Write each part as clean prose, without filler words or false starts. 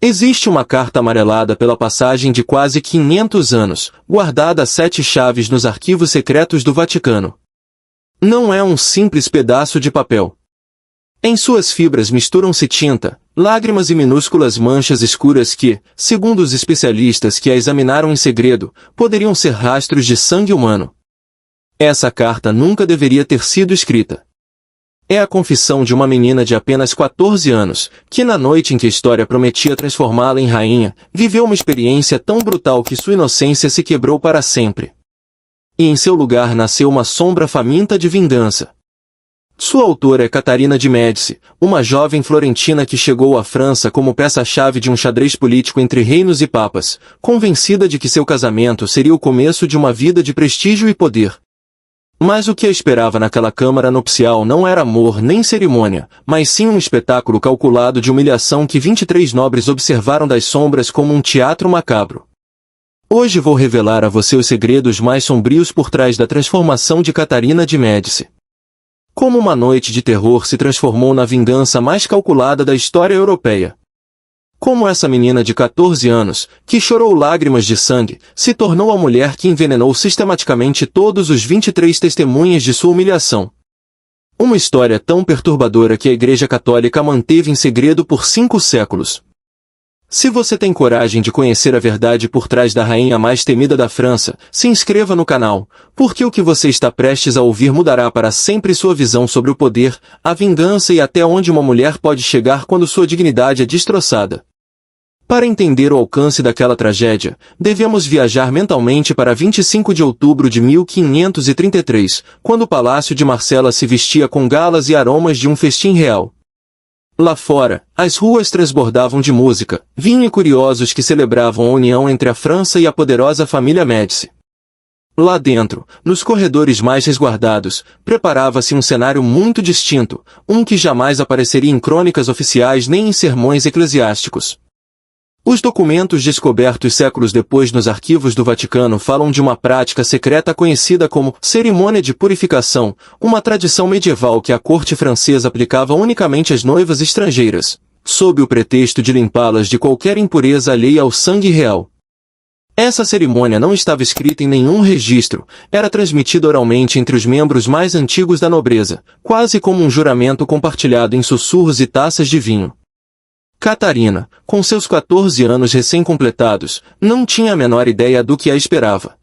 Existe uma carta amarelada pela passagem de quase 500 anos, guardada a 7 chaves nos arquivos secretos do Vaticano. Não é um simples pedaço de papel. Em suas fibras misturam-se tinta, lágrimas e minúsculas manchas escuras que, segundo os especialistas que a examinaram em segredo, poderiam ser rastros de sangue humano. Essa carta nunca deveria ter sido escrita. É a confissão de uma menina de apenas 14 anos, que na noite em que a história prometia transformá-la em rainha, viveu uma experiência tão brutal que sua inocência se quebrou para sempre. E em seu lugar nasceu uma sombra faminta de vingança. Sua autora é Catarina de Médici, uma jovem florentina que chegou à França como peça-chave de um xadrez político entre reinos e papas, convencida de que seu casamento seria o começo de uma vida de prestígio e poder. Mas o que a esperava naquela câmara nupcial não era amor nem cerimônia, mas sim um espetáculo calculado de humilhação que 23 nobres observaram das sombras como um teatro macabro. Hoje vou revelar a você os segredos mais sombrios por trás da transformação de Catarina de Médici. Como uma noite de terror se transformou na vingança mais calculada da história europeia. Como essa menina de 14 anos, que chorou lágrimas de sangue, se tornou a mulher que envenenou sistematicamente todos os 23 testemunhas de sua humilhação. Uma história tão perturbadora que a Igreja Católica manteve em segredo por 5 séculos. Se você tem coragem de conhecer a verdade por trás da rainha mais temida da França, se inscreva no canal, porque o que você está prestes a ouvir mudará para sempre sua visão sobre o poder, a vingança e até onde uma mulher pode chegar quando sua dignidade é destroçada. Para entender o alcance daquela tragédia, devemos viajar mentalmente para 25 de outubro de 1533, quando o palácio de Marcela se vestia com galas e aromas de um festim real. Lá fora, as ruas transbordavam de música, vinho e curiosos que celebravam a união entre a França e a poderosa família Médici. Lá dentro, nos corredores mais resguardados, preparava-se um cenário muito distinto, um que jamais apareceria em crônicas oficiais nem em sermões eclesiásticos. Os documentos descobertos séculos depois nos arquivos do Vaticano falam de uma prática secreta conhecida como cerimônia de purificação, uma tradição medieval que a corte francesa aplicava unicamente às noivas estrangeiras, sob o pretexto de limpá-las de qualquer impureza alheia ao sangue real. Essa cerimônia não estava escrita em nenhum registro, era transmitida oralmente entre os membros mais antigos da nobreza, quase como um juramento compartilhado em sussurros e taças de vinho. Catarina, com seus 14 anos recém-completados, não tinha a menor ideia do que a esperava.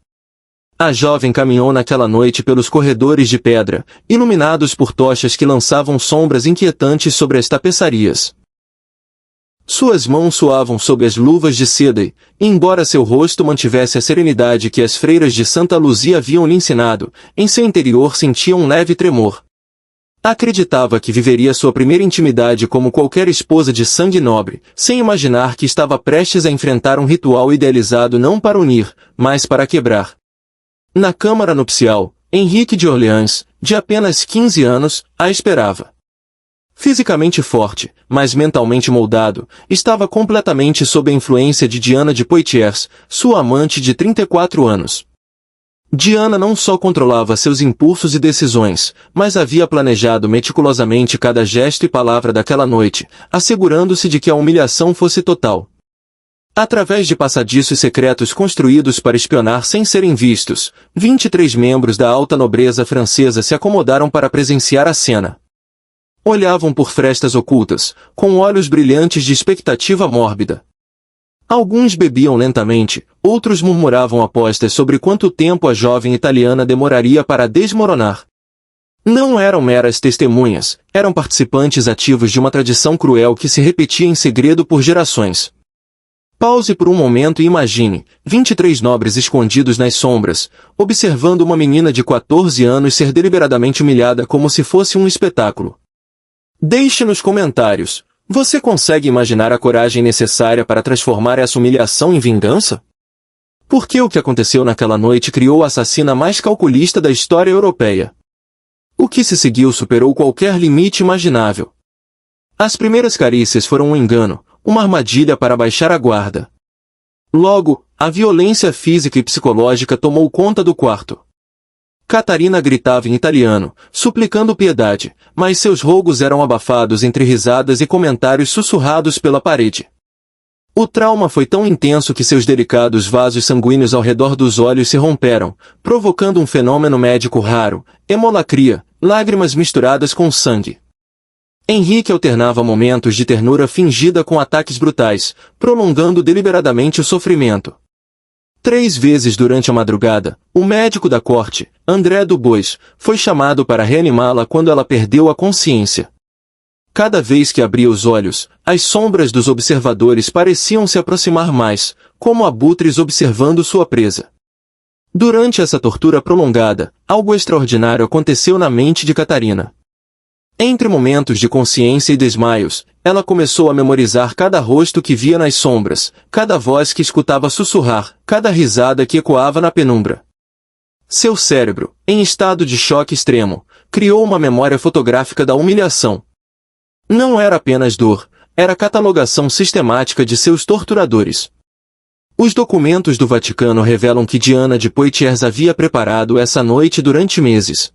A jovem caminhou naquela noite pelos corredores de pedra, iluminados por tochas que lançavam sombras inquietantes sobre as tapeçarias. Suas mãos suavam sob as luvas de seda e, embora seu rosto mantivesse a serenidade que as freiras de Santa Luzia haviam lhe ensinado, em seu interior sentia um leve tremor. Acreditava que viveria sua primeira intimidade como qualquer esposa de sangue nobre, sem imaginar que estava prestes a enfrentar um ritual idealizado não para unir, mas para quebrar. Na câmara nupcial, Henrique de Orleans, de apenas 15 anos, a esperava. Fisicamente forte, mas mentalmente moldado, estava completamente sob a influência de Diana de Poitiers, sua amante de 34 anos. Diana não só controlava seus impulsos e decisões, mas havia planejado meticulosamente cada gesto e palavra daquela noite, assegurando-se de que a humilhação fosse total. Através de passadiços secretos construídos para espionar sem serem vistos, 23 membros da alta nobreza francesa se acomodaram para presenciar a cena. Olhavam por frestas ocultas, com olhos brilhantes de expectativa mórbida. Alguns bebiam lentamente, outros murmuravam apostas sobre quanto tempo a jovem italiana demoraria para desmoronar. Não eram meras testemunhas, eram participantes ativos de uma tradição cruel que se repetia em segredo por gerações. Pause por um momento e imagine, 23 nobres escondidos nas sombras, observando uma menina de 14 anos ser deliberadamente humilhada como se fosse um espetáculo. Deixe nos comentários. Você consegue imaginar a coragem necessária para transformar essa humilhação em vingança? Porque o que aconteceu naquela noite criou a assassina mais calculista da história europeia. O que se seguiu superou qualquer limite imaginável. As primeiras carícias foram um engano, uma armadilha para baixar a guarda. Logo, a violência física e psicológica tomou conta do quarto. Catarina gritava em italiano, suplicando piedade, mas seus rogos eram abafados entre risadas e comentários sussurrados pela parede. O trauma foi tão intenso que seus delicados vasos sanguíneos ao redor dos olhos se romperam, provocando um fenômeno médico raro, hemolacria, lágrimas misturadas com sangue. Henrique alternava momentos de ternura fingida com ataques brutais, prolongando deliberadamente o sofrimento. 3 vezes durante a madrugada, o médico da corte, André Dubois, foi chamado para reanimá-la quando ela perdeu a consciência. Cada vez que abria os olhos, as sombras dos observadores pareciam se aproximar mais, como abutres observando sua presa. Durante essa tortura prolongada, algo extraordinário aconteceu na mente de Catarina. Entre momentos de consciência e desmaios, ela começou a memorizar cada rosto que via nas sombras, cada voz que escutava sussurrar, cada risada que ecoava na penumbra. Seu cérebro, em estado de choque extremo, criou uma memória fotográfica da humilhação. Não era apenas dor, era catalogação sistemática de seus torturadores. Os documentos do Vaticano revelam que Diana de Poitiers havia preparado essa noite durante meses.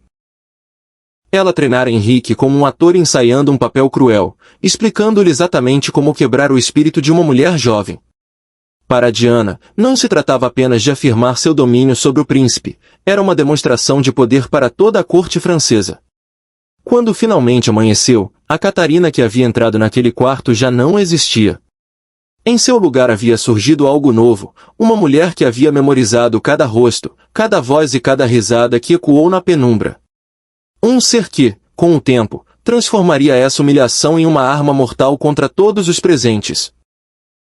Ela treinara Henrique como um ator ensaiando um papel cruel, explicando-lhe exatamente como quebrar o espírito de uma mulher jovem. Para Diana, não se tratava apenas de afirmar seu domínio sobre o príncipe, era uma demonstração de poder para toda a corte francesa. Quando finalmente amanheceu, a Catarina que havia entrado naquele quarto já não existia. Em seu lugar havia surgido algo novo, uma mulher que havia memorizado cada rosto, cada voz e cada risada que ecoou na penumbra. Um ser que, com o tempo, transformaria essa humilhação em uma arma mortal contra todos os presentes.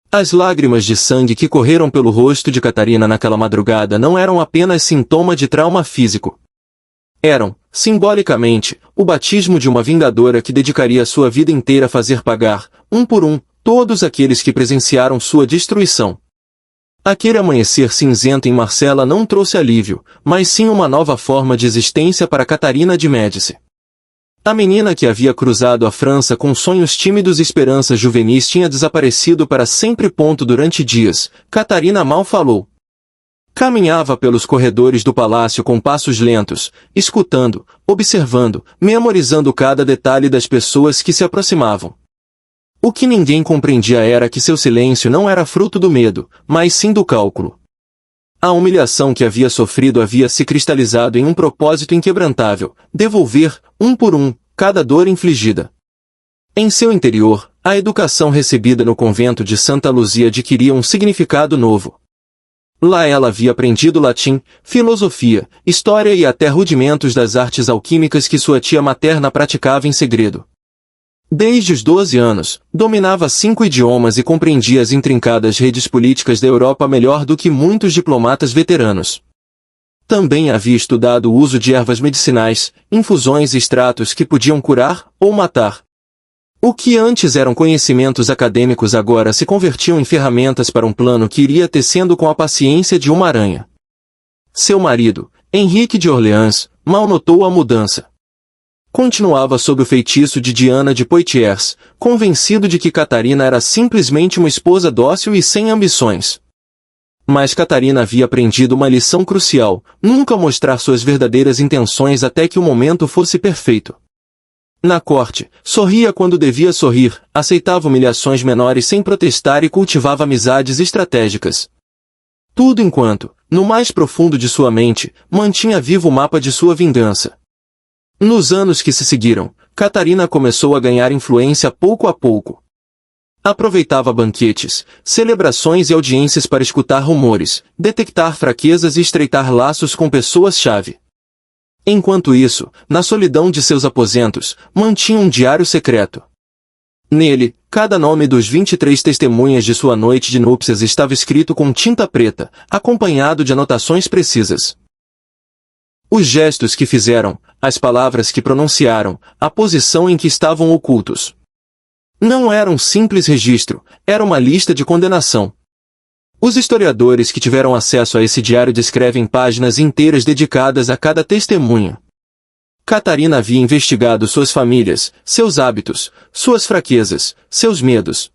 As lágrimas de sangue que correram pelo rosto de Catarina naquela madrugada não eram apenas sintoma de trauma físico. Eram, simbolicamente, o batismo de uma vingadora que dedicaria sua vida inteira a fazer pagar, um por um, todos aqueles que presenciaram sua destruição. Aquele amanhecer cinzento em Marcella não trouxe alívio, mas sim uma nova forma de existência para Catarina de Médici. A menina que havia cruzado a França com sonhos tímidos e esperanças juvenis tinha desaparecido para sempre. Durante dias, Catarina mal falou. Caminhava pelos corredores do palácio com passos lentos, escutando, observando, memorizando cada detalhe das pessoas que se aproximavam. O que ninguém compreendia era que seu silêncio não era fruto do medo, mas sim do cálculo. A humilhação que havia sofrido havia se cristalizado em um propósito inquebrantável, devolver, um por um, cada dor infligida. Em seu interior, a educação recebida no convento de Santa Luzia adquiria um significado novo. Lá ela havia aprendido latim, filosofia, história e até rudimentos das artes alquímicas que sua tia materna praticava em segredo. Desde os 12 anos, dominava 5 idiomas e compreendia as intrincadas redes políticas da Europa melhor do que muitos diplomatas veteranos. Também havia estudado o uso de ervas medicinais, infusões e extratos que podiam curar ou matar. O que antes eram conhecimentos acadêmicos agora se convertiam em ferramentas para um plano que iria tecendo com a paciência de uma aranha. Seu marido, Henrique de Orleans, mal notou a mudança. Continuava sob o feitiço de Diana de Poitiers, convencido de que Catarina era simplesmente uma esposa dócil e sem ambições. Mas Catarina havia aprendido uma lição crucial, nunca mostrar suas verdadeiras intenções até que o momento fosse perfeito. Na corte, sorria quando devia sorrir, aceitava humilhações menores sem protestar e cultivava amizades estratégicas. Tudo enquanto, no mais profundo de sua mente, mantinha vivo o mapa de sua vingança. Nos anos que se seguiram, Catarina começou a ganhar influência pouco a pouco. Aproveitava banquetes, celebrações e audiências para escutar rumores, detectar fraquezas e estreitar laços com pessoas-chave. Enquanto isso, na solidão de seus aposentos, mantinha um diário secreto. Nele, cada nome dos 23 testemunhas de sua noite de núpcias estava escrito com tinta preta, acompanhado de anotações precisas. Os gestos que fizeram, as palavras que pronunciaram, a posição em que estavam ocultos. Não era um simples registro, era uma lista de condenação. Os historiadores que tiveram acesso a esse diário descrevem páginas inteiras dedicadas a cada testemunha. Catarina havia investigado suas famílias, seus hábitos, suas fraquezas, seus medos.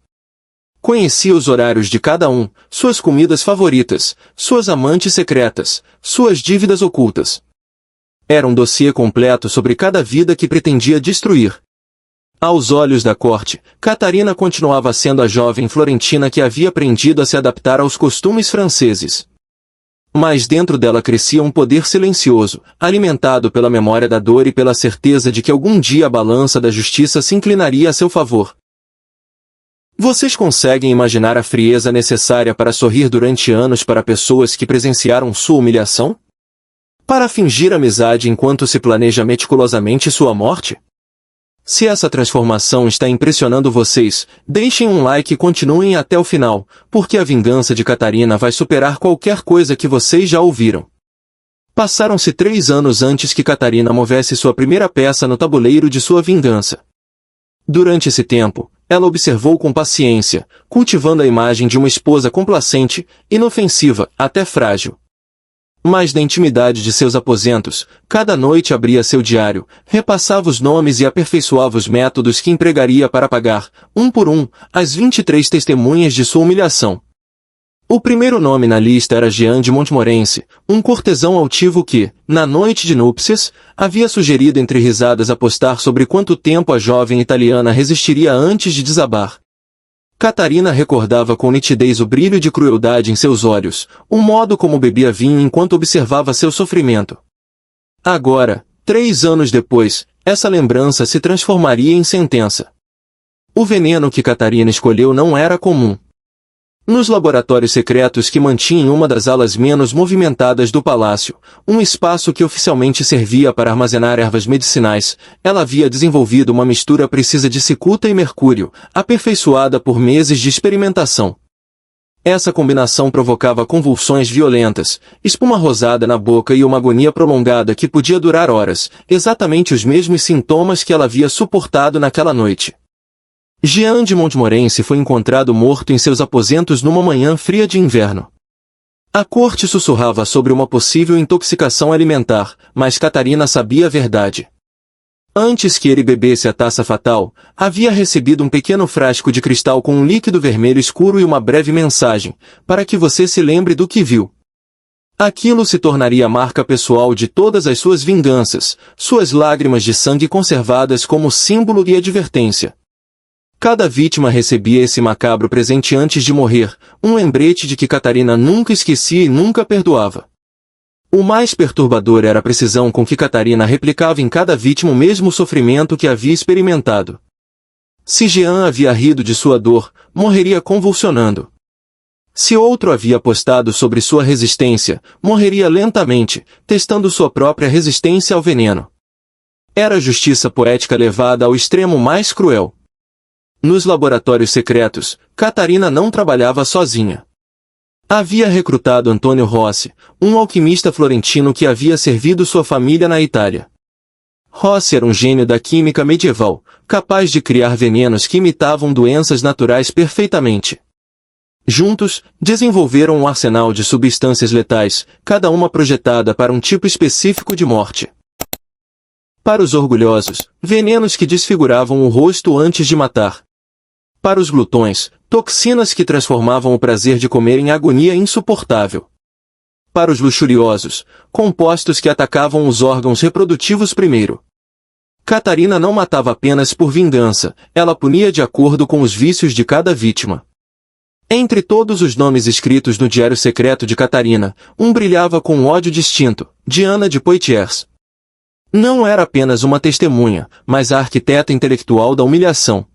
Conhecia os horários de cada um, suas comidas favoritas, suas amantes secretas, suas dívidas ocultas. Era um dossiê completo sobre cada vida que pretendia destruir. Aos olhos da corte, Catarina continuava sendo a jovem florentina que havia aprendido a se adaptar aos costumes franceses. Mas dentro dela crescia um poder silencioso, alimentado pela memória da dor e pela certeza de que algum dia a balança da justiça se inclinaria a seu favor. Vocês conseguem imaginar a frieza necessária para sorrir durante anos para pessoas que presenciaram sua humilhação? Para fingir amizade enquanto se planeja meticulosamente sua morte? Se essa transformação está impressionando vocês, deixem um like e continuem até o final, porque a vingança de Catarina vai superar qualquer coisa que vocês já ouviram. Passaram-se 3 anos antes que Catarina movesse sua primeira peça no tabuleiro de sua vingança. Durante esse tempo, ela observou com paciência, cultivando a imagem de uma esposa complacente, inofensiva, até frágil. Mas na intimidade de seus aposentos, cada noite abria seu diário, repassava os nomes e aperfeiçoava os métodos que empregaria para apagar, um por um, as 23 testemunhas de sua humilhação. O primeiro nome na lista era Jean de Montmorency, um cortesão altivo que, na noite de núpcias, havia sugerido entre risadas apostar sobre quanto tempo a jovem italiana resistiria antes de desabar. Catarina recordava com nitidez o brilho de crueldade em seus olhos, o modo como bebia vinho enquanto observava seu sofrimento. Agora, 3 anos depois, essa lembrança se transformaria em sentença. O veneno que Catarina escolheu não era comum. Nos laboratórios secretos que mantinha em uma das alas menos movimentadas do palácio, um espaço que oficialmente servia para armazenar ervas medicinais, ela havia desenvolvido uma mistura precisa de cicuta e mercúrio, aperfeiçoada por meses de experimentação. Essa combinação provocava convulsões violentas, espuma rosada na boca e uma agonia prolongada que podia durar horas, exatamente os mesmos sintomas que ela havia suportado naquela noite. Jean de Montmorency foi encontrado morto em seus aposentos numa manhã fria de inverno. A corte sussurrava sobre uma possível intoxicação alimentar, mas Catarina sabia a verdade. Antes que ele bebesse a taça fatal, havia recebido um pequeno frasco de cristal com um líquido vermelho escuro e uma breve mensagem, para que você se lembre do que viu. Aquilo se tornaria a marca pessoal de todas as suas vinganças, suas lágrimas de sangue conservadas como símbolo e advertência. Cada vítima recebia esse macabro presente antes de morrer, um lembrete de que Catarina nunca esquecia e nunca perdoava. O mais perturbador era a precisão com que Catarina replicava em cada vítima o mesmo sofrimento que havia experimentado. Se Jean havia rido de sua dor, morreria convulsionando. Se outro havia apostado sobre sua resistência, morreria lentamente, testando sua própria resistência ao veneno. Era a justiça poética levada ao extremo mais cruel. Nos laboratórios secretos, Catarina não trabalhava sozinha. Havia recrutado Antônio Rossi, um alquimista florentino que havia servido sua família na Itália. Rossi era um gênio da química medieval, capaz de criar venenos que imitavam doenças naturais perfeitamente. Juntos, desenvolveram um arsenal de substâncias letais, cada uma projetada para um tipo específico de morte. Para os orgulhosos, venenos que desfiguravam o rosto antes de matar. Para os glutões, toxinas que transformavam o prazer de comer em agonia insuportável. Para os luxuriosos, compostos que atacavam os órgãos reprodutivos primeiro. Catarina não matava apenas por vingança, ela punia de acordo com os vícios de cada vítima. Entre todos os nomes escritos no diário secreto de Catarina, um brilhava com um ódio distinto, Diana de Poitiers. Não era apenas uma testemunha, mas a arquiteta intelectual da humilhação.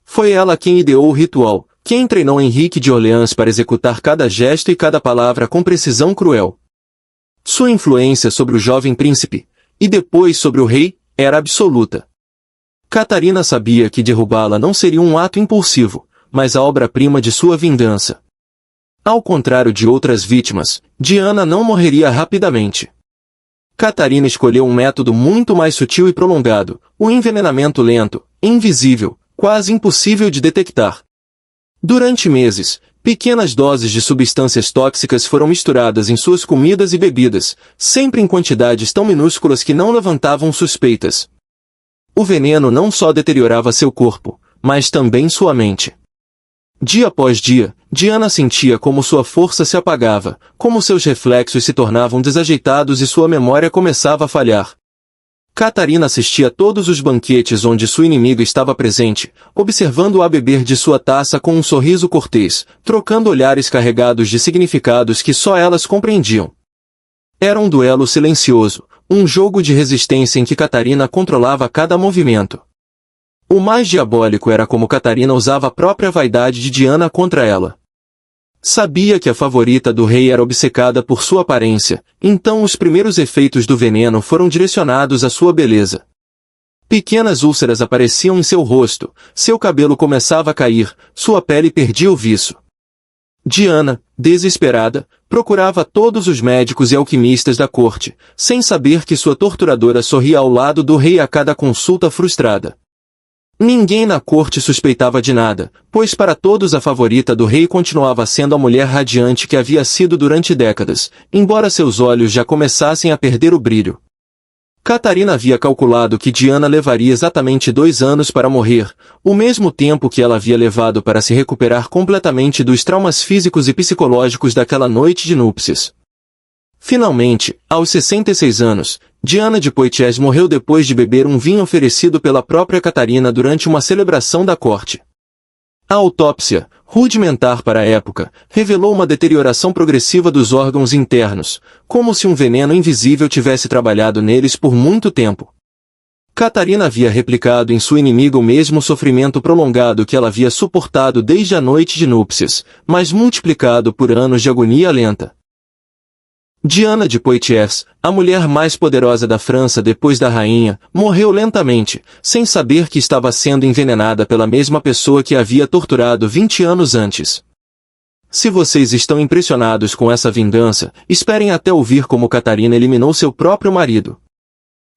Foi ela quem ideou o ritual, quem treinou Henrique de Orleans para executar cada gesto e cada palavra com precisão cruel. Sua influência sobre o jovem príncipe, e depois sobre o rei, era absoluta. Catarina sabia que derrubá-la não seria um ato impulsivo, mas a obra-prima de sua vingança. Ao contrário de outras vítimas, Diana não morreria rapidamente. Catarina escolheu um método muito mais sutil e prolongado, o envenenamento lento, invisível, quase impossível de detectar. Durante meses, pequenas doses de substâncias tóxicas foram misturadas em suas comidas e bebidas, sempre em quantidades tão minúsculas que não levantavam suspeitas. O veneno não só deteriorava seu corpo, mas também sua mente. Dia após dia, Diana sentia como sua força se apagava, como seus reflexos se tornavam desajeitados e sua memória começava a falhar. Catarina assistia a todos os banquetes onde sua inimiga estava presente, observando-a beber de sua taça com um sorriso cortês, trocando olhares carregados de significados que só elas compreendiam. Era um duelo silencioso, um jogo de resistência em que Catarina controlava cada movimento. O mais diabólico era como Catarina usava a própria vaidade de Diana contra ela. Sabia que a favorita do rei era obcecada por sua aparência, então os primeiros efeitos do veneno foram direcionados à sua beleza. Pequenas úlceras apareciam em seu rosto, seu cabelo começava a cair, sua pele perdia o viço. Diana, desesperada, procurava todos os médicos e alquimistas da corte, sem saber que sua torturadora sorria ao lado do rei a cada consulta frustrada. Ninguém na corte suspeitava de nada, pois para todos a favorita do rei continuava sendo a mulher radiante que havia sido durante décadas, embora seus olhos já começassem a perder o brilho. Catarina havia calculado que Diana levaria exatamente 2 anos para morrer, o mesmo tempo que ela havia levado para se recuperar completamente dos traumas físicos e psicológicos daquela noite de núpcias. Finalmente, aos 66 anos, Diana de Poitiers morreu depois de beber um vinho oferecido pela própria Catarina durante uma celebração da corte. A autópsia, rudimentar para a época, revelou uma deterioração progressiva dos órgãos internos, como se um veneno invisível tivesse trabalhado neles por muito tempo. Catarina havia replicado em sua inimiga o mesmo sofrimento prolongado que ela havia suportado desde a noite de núpcias, mas multiplicado por anos de agonia lenta. Diana de Poitiers, a mulher mais poderosa da França depois da rainha, morreu lentamente, sem saber que estava sendo envenenada pela mesma pessoa que a havia torturado 20 anos antes. Se vocês estão impressionados com essa vingança, esperem até ouvir como Catarina eliminou seu próprio marido.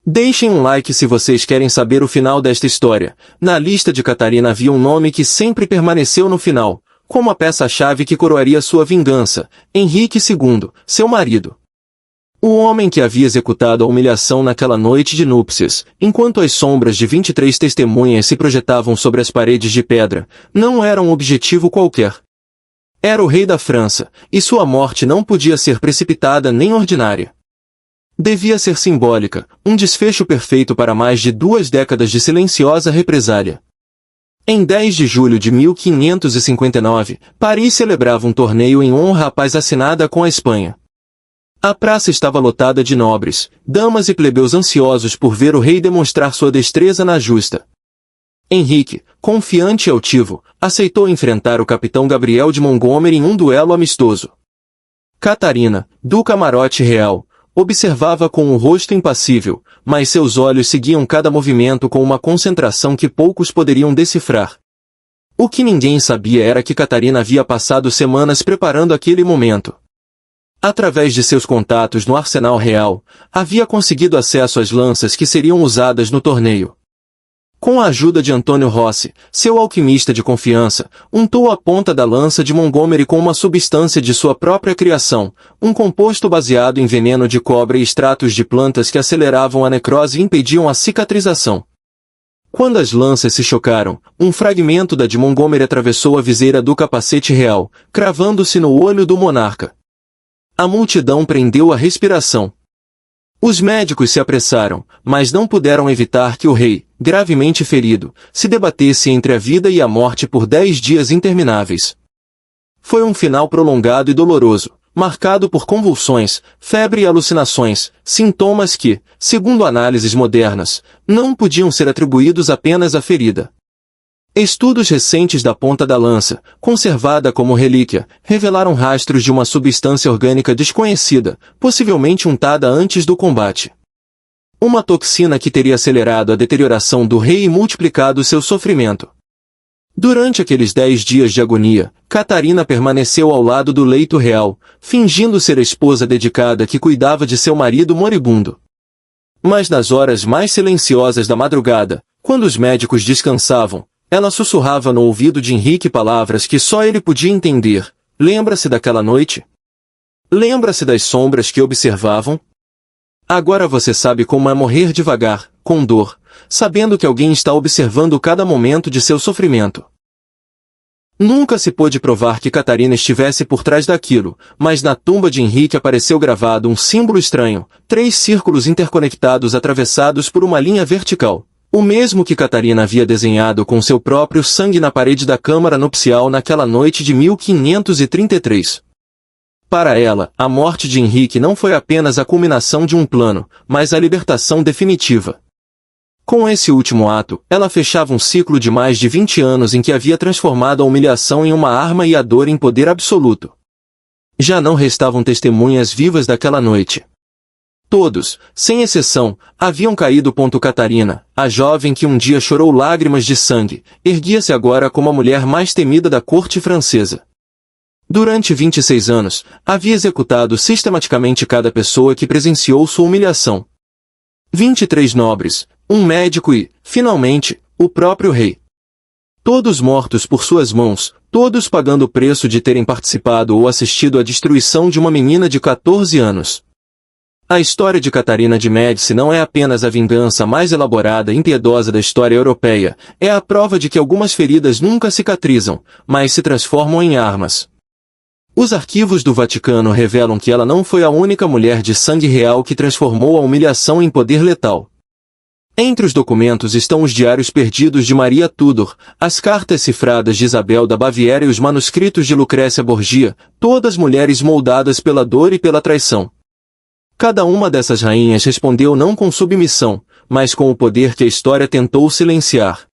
Deixem um like se vocês querem saber o final desta história. Na lista de Catarina havia um nome que sempre permaneceu no final, como a peça-chave que coroaria sua vingança: Henrique II, seu marido. O homem que havia executado a humilhação naquela noite de núpcias, enquanto as sombras de 23 testemunhas se projetavam sobre as paredes de pedra, não era um objetivo qualquer. Era o rei da França, e sua morte não podia ser precipitada nem ordinária. Devia ser simbólica, um desfecho perfeito para mais de 2 décadas de silenciosa represália. Em 10 de julho de 1559, Paris celebrava um torneio em honra à paz assinada com a Espanha. A praça estava lotada de nobres, damas e plebeus ansiosos por ver o rei demonstrar sua destreza na justa. Henrique, confiante e altivo, aceitou enfrentar o capitão Gabriel de Montgomery em um duelo amistoso. Catarina, do camarote real, observava com o rosto impassível, mas seus olhos seguiam cada movimento com uma concentração que poucos poderiam decifrar. O que ninguém sabia era que Catarina havia passado semanas preparando aquele momento. Através de seus contatos no arsenal real, havia conseguido acesso às lanças que seriam usadas no torneio. Com a ajuda de Antônio Rossi, seu alquimista de confiança, untou a ponta da lança de Montgomery com uma substância de sua própria criação, um composto baseado em veneno de cobra e extratos de plantas que aceleravam a necrose e impediam a cicatrização. Quando as lanças se chocaram, um fragmento da de Montgomery atravessou a viseira do capacete real, cravando-se no olho do monarca. A multidão prendeu a respiração. Os médicos se apressaram, mas não puderam evitar que o rei, gravemente ferido, se debatesse entre a vida e a morte por 10 dias intermináveis. Foi um final prolongado e doloroso, marcado por convulsões, febre e alucinações, sintomas que, segundo análises modernas, não podiam ser atribuídos apenas à ferida. Estudos recentes da ponta da lança, conservada como relíquia, revelaram rastros de uma substância orgânica desconhecida, possivelmente untada antes do combate. Uma toxina que teria acelerado a deterioração do rei e multiplicado seu sofrimento. Durante aqueles 10 dias de agonia, Catarina permaneceu ao lado do leito real, fingindo ser a esposa dedicada que cuidava de seu marido moribundo. Mas nas horas mais silenciosas da madrugada, quando os médicos descansavam, ela sussurrava no ouvido de Henrique palavras que só ele podia entender. Lembra-se daquela noite? Lembra-se das sombras que observavam? Agora você sabe como é morrer devagar, com dor, sabendo que alguém está observando cada momento de seu sofrimento. Nunca se pôde provar que Catarina estivesse por trás daquilo, mas na tumba de Henrique apareceu gravado um símbolo estranho, 3 círculos interconectados atravessados por uma linha vertical. O mesmo que Catarina havia desenhado com seu próprio sangue na parede da câmara nupcial naquela noite de 1533. Para ela, a morte de Henrique não foi apenas a culminação de um plano, mas a libertação definitiva. Com esse último ato, ela fechava um ciclo de mais de 20 anos em que havia transformado a humilhação em uma arma e a dor em poder absoluto. Já não restavam testemunhas vivas daquela noite. Todos, sem exceção, haviam caído. Catarina, a jovem que um dia chorou lágrimas de sangue, erguia-se agora como a mulher mais temida da corte francesa. Durante 26 anos, havia executado sistematicamente cada pessoa que presenciou sua humilhação. 23 nobres, um médico e, finalmente, o próprio rei. Todos mortos por suas mãos, todos pagando o preço de terem participado ou assistido à destruição de uma menina de 14 anos. A história de Catarina de Médici não é apenas a vingança mais elaborada e impiedosa da história europeia, é a prova de que algumas feridas nunca cicatrizam, mas se transformam em armas. Os arquivos do Vaticano revelam que ela não foi a única mulher de sangue real que transformou a humilhação em poder letal. Entre os documentos estão os diários perdidos de Maria Tudor, as cartas cifradas de Isabel da Baviera e os manuscritos de Lucrécia Borgia, todas mulheres moldadas pela dor e pela traição. Cada uma dessas rainhas respondeu não com submissão, mas com o poder que a história tentou silenciar.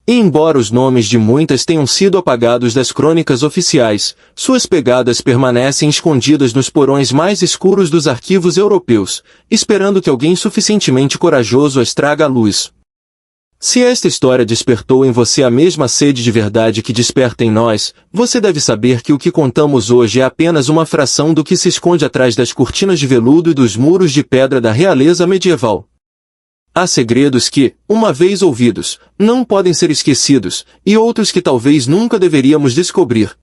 E embora os nomes de muitas tenham sido apagados das crônicas oficiais, suas pegadas permanecem escondidas nos porões mais escuros dos arquivos europeus, esperando que alguém suficientemente corajoso as traga à luz. Se esta história despertou em você a mesma sede de verdade que desperta em nós, você deve saber que o que contamos hoje é apenas uma fração do que se esconde atrás das cortinas de veludo e dos muros de pedra da realeza medieval. Há segredos que, uma vez ouvidos, não podem ser esquecidos, e outros que talvez nunca deveríamos descobrir.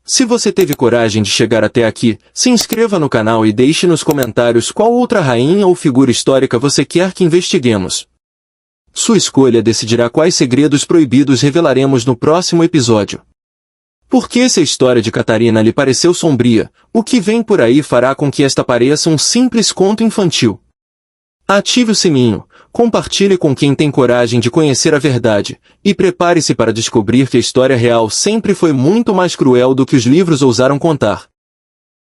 Se você teve coragem de chegar até aqui, se inscreva no canal e deixe nos comentários qual outra rainha ou figura histórica você quer que investiguemos. Sua escolha decidirá quais segredos proibidos revelaremos no próximo episódio. Por que se a história de Catarina lhe pareceu sombria, o que vem por aí fará com que esta pareça um simples conto infantil. Ative o sininho, compartilhe com quem tem coragem de conhecer a verdade, e prepare-se para descobrir que a história real sempre foi muito mais cruel do que os livros ousaram contar.